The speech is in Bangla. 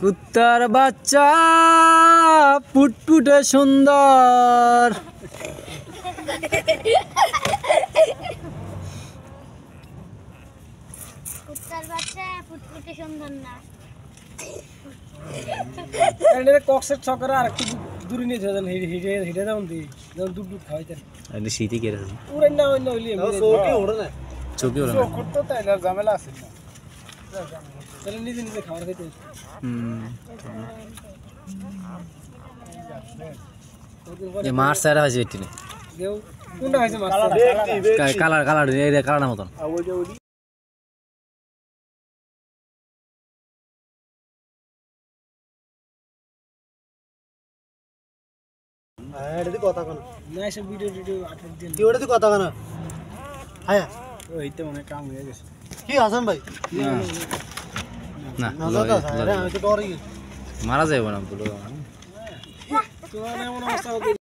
কুত্তার বাচ্চা পুটপুটে সুন্দর। কুত্তার বাচ্চা ফুটফুটে সুন্দর না। এটা কক্সের ছকরা আর একটু দূরে নিয়ে যাবেন হিটে দাও দি যখন দুধ দুধ খাওয়াইতেন এটা শীতে কে রে উড়েন না অন্য হইলি চোখে ওড়ে না চোখে ওরা চোখ করতে তাই না ঝামেলা আছে না তাহলে নিজে নিজে খাবার খাইতে এই মাছ সারা হয়েছে এটি দেও কোনটা হইছে মাছ কালার কালার এই কালার মতন এটা দি কথা কোন না এসব ভিডিও আপলোড দিন কি ওটা দি কথা কোন হ্যাঁ ওইতে মনে কাম হয়ে গেছে কি হাসান ভাই না আমি তো ডরে গেছি মারা যাবে না বলো তোমার এমন অবস্থা